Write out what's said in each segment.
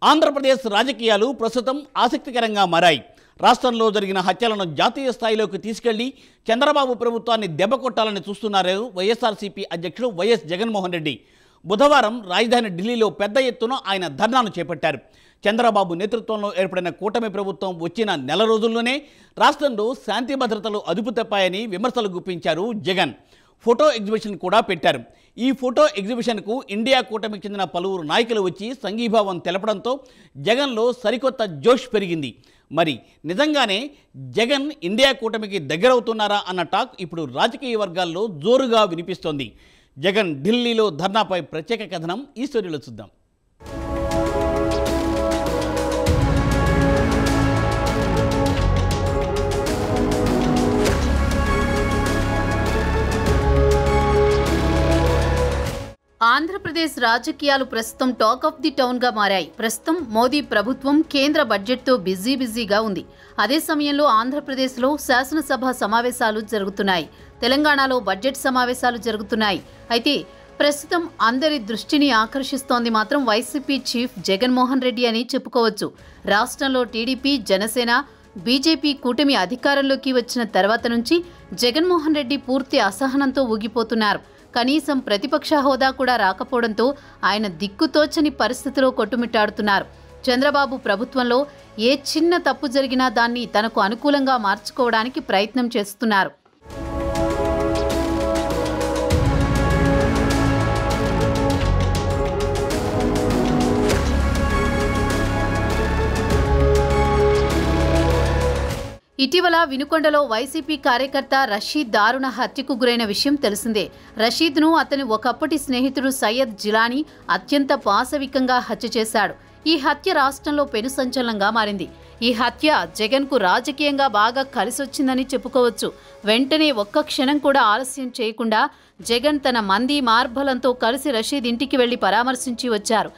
ఆంధ్రప్రదేశ్ రాజకీయాలు ప్రస్తుతం ఆసక్తికరంగా మారాయి. రాష్ట్రంలో జరిగిన హత్యలను జాతీయ స్థాయిలోకి తీసుకెళ్లి చంద్రబాబు ప్రభుత్వాన్ని దెబ్బకొట్టాలని చూస్తున్నారు వైఎస్ఆర్సీపీ అధ్యక్షుడు వైఎస్ జగన్మోహన్ రెడ్డి. బుధవారం రాజధాని ఢిల్లీలో పెద్ద ఎత్తున ఆయన ధర్నాను చేపట్టారు. చంద్రబాబు నేతృత్వంలో ఏర్పడిన కూటమి ప్రభుత్వం వచ్చిన నెల రోజుల్లోనే రాష్ట్రంలో శాంతి భద్రతలు అదుపు తప్పాయని విమర్శలు గుప్పించారు జగన్. ఫోటో ఎగ్జిబిషన్ కూడా పెట్టారు. ఈ ఫోటో ఎగ్జిబిషన్కు ఇండియా కూటమికి చెందిన పలువురు నాయకులు వచ్చి సంఘీభావం తెలపడంతో జగన్లో సరికొత్త జోష్ పెరిగింది. మరి నిజంగానే జగన్ ఇండియా కూటమికి దగ్గరవుతున్నారా అన్న టాక్ ఇప్పుడు రాజకీయ వర్గాల్లో జోరుగా వినిపిస్తోంది. జగన్ ఢిల్లీలో ధర్నాపై ప్రత్యేక కథనం ఈ స్టోరీలో చూద్దాం. ఆంధ్రప్రదేశ్ రాజకీయాలు ప్రస్తుతం టాక్ ఆఫ్ ది టౌన్ గా మారాయి. ప్రస్తుతం మోదీ ప్రభుత్వం కేంద్ర బడ్జెట్తో బిజీగా ఉంది. అదే సమయంలో ఆంధ్రప్రదేశ్లో శాసనసభ సమావేశాలు జరుగుతున్నాయి. తెలంగాణలో బడ్జెట్ సమావేశాలు జరుగుతున్నాయి. అయితే ప్రస్తుతం అందరి దృష్టిని ఆకర్షిస్తోంది మాత్రం వైసీపీ చీఫ్ జగన్మోహన్ రెడ్డి అని చెప్పుకోవచ్చు. రాష్ట్రంలో టీడీపీ, జనసేన, బీజేపీ కూటమి అధికారంలోకి వచ్చిన తర్వాత నుంచి జగన్మోహన్ రెడ్డి పూర్తి అసహనంతో ఊగిపోతున్నారు. కనీసం ప్రతిపక్ష హోదా కూడా రాకపోవడంతో ఆయన దిక్కుతోచని పరిస్థితిలో కొట్టుమిట్టాడుతున్నారు. చంద్రబాబు ప్రభుత్వంలో ఏ చిన్న తప్పు జరిగినా దాన్ని తనకు అనుకూలంగా మార్చుకోవడానికి ప్రయత్నం చేస్తున్నారు. ఇటీవల వినుకొండలో వైసీపీ కార్యకర్త రషీద్ దారుణ హత్యకు గురైన విషయం తెలిసిందే. రషీద్ను అతని ఒకప్పటి స్నేహితుడు సయ్యద్ జిలానీ అత్యంత పాశవికంగా హత్య చేశాడు. ఈ హత్య రాష్ట్రంలో పెను సంచలనంగా మారింది. ఈ హత్య జగన్కు రాజకీయంగా బాగా కలిసొచ్చిందని చెప్పుకోవచ్చు. వెంటనే ఒక్క క్షణం కూడా ఆలస్యం చేయకుండా జగన్ తన మంది మార్బలంతో కలిసి రషీద్ ఇంటికి వెళ్లి పరామర్శించి వచ్చారు.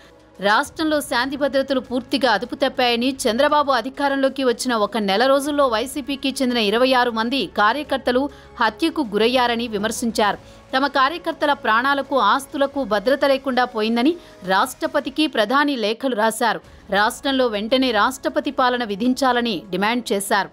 రాష్ట్రంలో శాంతి భద్రతలు పూర్తిగా అదుపు తప్పాయని, చంద్రబాబు అధికారంలోకి వచ్చిన ఒక నెల రోజుల్లో వైసీపీకి చెందిన 26 మంది కార్యకర్తలు హత్యకు గురయ్యారని విమర్శించారు. తమ కార్యకర్తల ప్రాణాలకు, ఆస్తులకు భద్రత లేకుండా పోయిందని రాష్ట్రపతికి ప్రధాని లేఖలు రాశారు. రాష్ట్రంలో వెంటనే రాష్ట్రపతి పాలన విధించాలని డిమాండ్ చేశారు.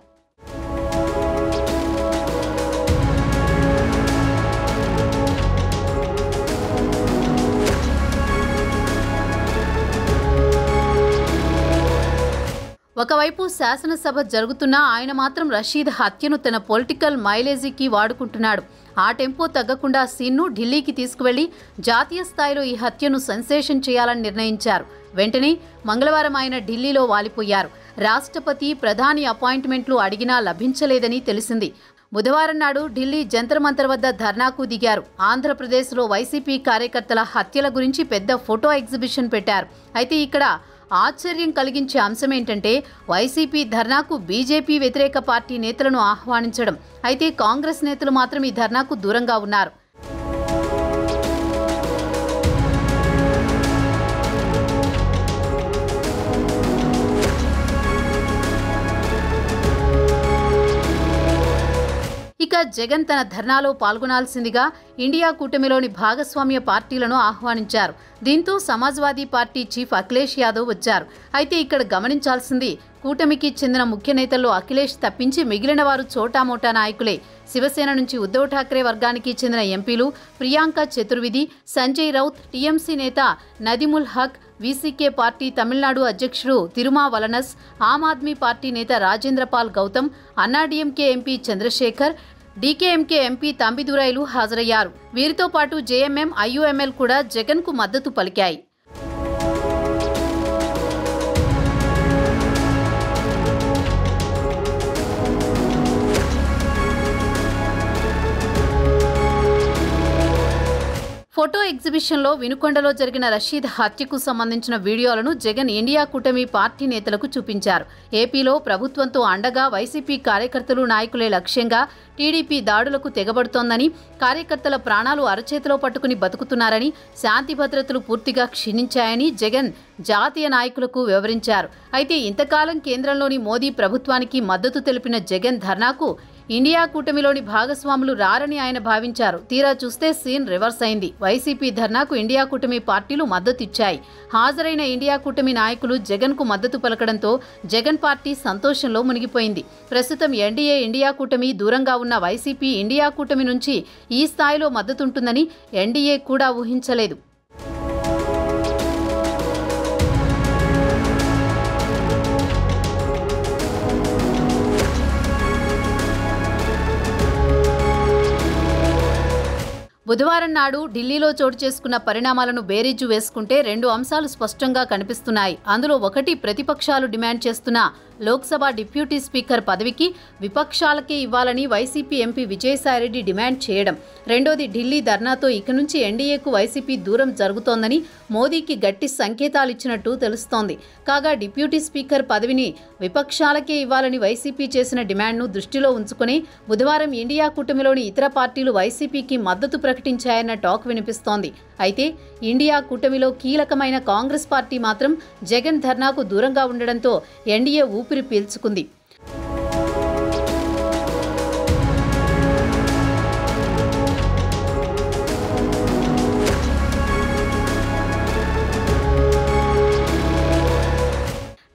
ఒకవైపు శాసనసభ జరుగుతున్నా ఆయన మాత్రం రషీద్ హత్యను తన పొలిటికల్ మైలేజీకి వాడుకుంటున్నాడు. ఆ టెంపో తగ్గకుండా సీన్ను ఢిల్లీకి తీసుకువెళ్లి జాతీయ స్థాయిలో ఈ హత్యను సెన్సేషన్ చేయాలని నిర్ణయించారు. వెంటనే మంగళవారం ఆయన ఢిల్లీలో వాలిపోయారు. రాష్ట్రపతి, ప్రధాని అపాయింట్మెంట్లు అడిగినా లభించలేదని తెలిసింది. బుధవారం నాడు ఢిల్లీ జంతర్ మంతర్ వద్ద ధర్నాకు దిగారు. ఆంధ్రప్రదేశ్లో వైసీపీ కార్యకర్తల హత్యల గురించి పెద్ద ఫోటో ఎగ్జిబిషన్ పెట్టారు. అయితే ఇక్కడ ఆశ్చర్యం కలిగించే అంశం ఏంటంటే వైసీపీ ధర్నాకు బీజేపీ వ్యతిరేక పార్టీ నేతలను ఆహ్వానించడం. అయితే కాంగ్రెస్ నేతలు మాత్రం ఈ ధర్నాకు దూరంగా ఉన్నారు. ఇక జగన్ తన ధర్నాలో పాల్గొనాల్సిందిగా ఇండియా కూటమిలోని భాగస్వామ్య పార్టీలను ఆహ్వానించారు. దీంతో సమాజ్వాదీ పార్టీ చీఫ్ అఖిలేష్ యాదవ్ వచ్చారు. అయితే ఇక్కడ గమనించాల్సింది, కూటమికి చెందిన ముఖ్య నేతల్లో అఖిలేష్ తప్పించి మిగిలిన వారు చోటామోటా నాయకులే. శివసేన నుంచి ఉద్ధవ్ ఠాక్రే వర్గానికి చెందిన ఎంపీలు ప్రియాంక చతుర్వేది, సంజయ్ రౌత్, టీఎంసీ నేత నదీముల్ హక్, వీసీకే పార్టీ తమిళనాడు అధ్యక్షుడు తిరుమావలనస్, ఆమ్ ఆద్మీ పార్టీ నేత రాజేంద్రపాల్ గౌతమ్, అన్నాడీఎంకే ఎంపీ చంద్రశేఖర్, డీకేఎంకే ఎంపీ తంబిదురైలు హాజరయ్యారు. వీరితో పాటు జేఎంఎం, ఐయుఎంఎల్ కూడా జగన్కు మద్దతు పలికాయి. ఫోటో ఎగ్జిబిషన్లో వినుకొండలో జరిగిన రషీద్ హత్యకు సంబంధించిన వీడియోలను జగన్ ఇండియా కూటమి పార్టీ నేతలకు చూపించారు. ఏపీలో ప్రభుత్వంతో అండగా వైసీపీ కార్యకర్తలు, నాయకులే లక్ష్యంగా టీడీపీ దాడులకు తెగబడుతోందని, కార్యకర్తల ప్రాణాలు అరచేతిలో పట్టుకుని బతుకుతున్నారని, శాంతి భద్రతలు పూర్తిగా క్షీణించాయని జగన్ జాతీయ నాయకులకు వివరించారు. అయితే ఇంతకాలం కేంద్రంలోని మోదీ ప్రభుత్వానికి మద్దతు తెలిపిన జగన్ ధర్నాకు ఇండియా కూటమిలోని భాగస్వాములు రారని ఆయన భావించారు. తీరా చూస్తే సీన్ రివర్స్ అయింది. వైసీపీ ధర్నాకు ఇండియా కూటమి పార్టీలు మద్దతిచ్చాయి. హాజరైన ఇండియా కూటమి నాయకులు జగన్కు మద్దతు పలకడంతో జగన్ పార్టీ సంతోషంలో మునిగిపోయింది. ప్రస్తుతం ఎన్డీఏ ఇండియా కూటమి దూరంగా ఉన్న వైసీపీ ఇండియా కూటమి నుంచి ఈ స్థాయిలో మద్దతుంటుందని ఎన్డీఏ కూడా ఊహించలేదు. బుధవారం నాడు ఢిల్లీలో చోటు చేసుకున్న పరిణామాలను బేరీజు వేసుకుంటే 2 అంశాలు స్పష్టంగా కనిపిస్తున్నాయి. అందులో ఒకటి, ప్రతిపక్షాలు డిమాండ్ చేస్తున్న లోక్సభ డిప్యూటీ స్పీకర్ పదవికి విపక్షాలకే ఇవ్వాలని వైసీపీ ఎంపీ విజయసాయిరెడ్డి డిమాండ్ చేయడం. రెండోది, ఢిల్లీ ధర్నాతో ఇక నుంచి ఎన్డీఏకు వైసీపీ దూరం జరుగుతోందని మోదీకి గట్టి సంకేతాలిచ్చినట్టు తెలుస్తోంది. కాగా డిప్యూటీ స్పీకర్ పదవిని విపక్షాలకే ఇవ్వాలని వైసీపీ చేసిన డిమాండ్ను దృష్టిలో ఉంచుకుని బుధవారం ఇండియా కూటమిలోని ఇతర పార్టీలు వైసీపీకి మద్దతు ప్రకటించాయన్న టాక్ వినిపిస్తోంది. అయితే ఇండియా కూటమిలో కీలకమైన కాంగ్రెస్ పార్టీ మాత్రం జగన్ ధర్నాకు దూరంగా ఉండడంతో ఎన్డీఏ ఊపిరి పీల్చుకుంది.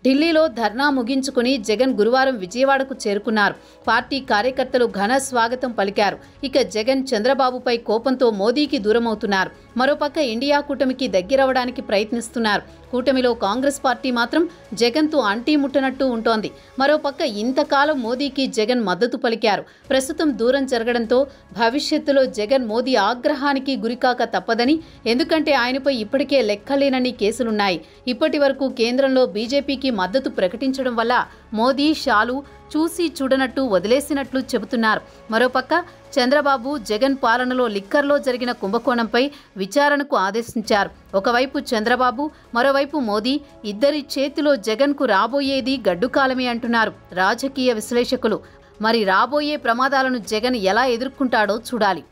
ఢిల్లీలో ధర్నా ముగించుకుని జగన్ గురువారం విజయవాడకు చేరుకున్నారు. పార్టీ కార్యకర్తలు ఘన స్వాగతం పలికారు. ఇక జగన్ చంద్రబాబుపై కోపంతో మోదీకి దూరమవుతున్నారు. మరోపక్క ఇండియా కూటమికి దగ్గరవడానికి ప్రయత్నిస్తున్నారు. కూటమిలో కాంగ్రెస్ పార్టీ మాత్రం జగన్తో అంటీముట్టనట్టు ఉంటోంది. మరోపక్క ఇంతకాలం మోదీకి జగన్ మద్దతు పలికారు. ప్రస్తుతం దూరం జరగడంతో భవిష్యత్తులో జగన్ మోదీ ఆగ్రహానికి గురికాక తప్పదని, ఎందుకంటే ఆయనపై ఇప్పటికే లెక్కలేనన్ని కేసులున్నాయి. ఇప్పటి వరకు కేంద్రంలో బీజేపీకి మద్దతు ప్రకటించడం వల్ల మోదీ షాలు చూసి చూడనట్టు వదిలేసినట్లు చెబుతున్నారు. మరోపక్క చంద్రబాబు జగన్ పాలనలో లిక్కర్లో జరిగిన కుంభకోణంపై విచారణకు ఆదేశించారు. ఒకవైపు చంద్రబాబు, మరోవైపు మోదీ, ఇద్దరి చేతిలో జగన్కు రాబోయేది గడ్డుకాలమే అంటున్నారు రాజకీయ విశ్లేషకులు. మరి రాబోయే ప్రమాదాలను జగన్ ఎలా ఎదుర్కొంటాడో చూడాలి.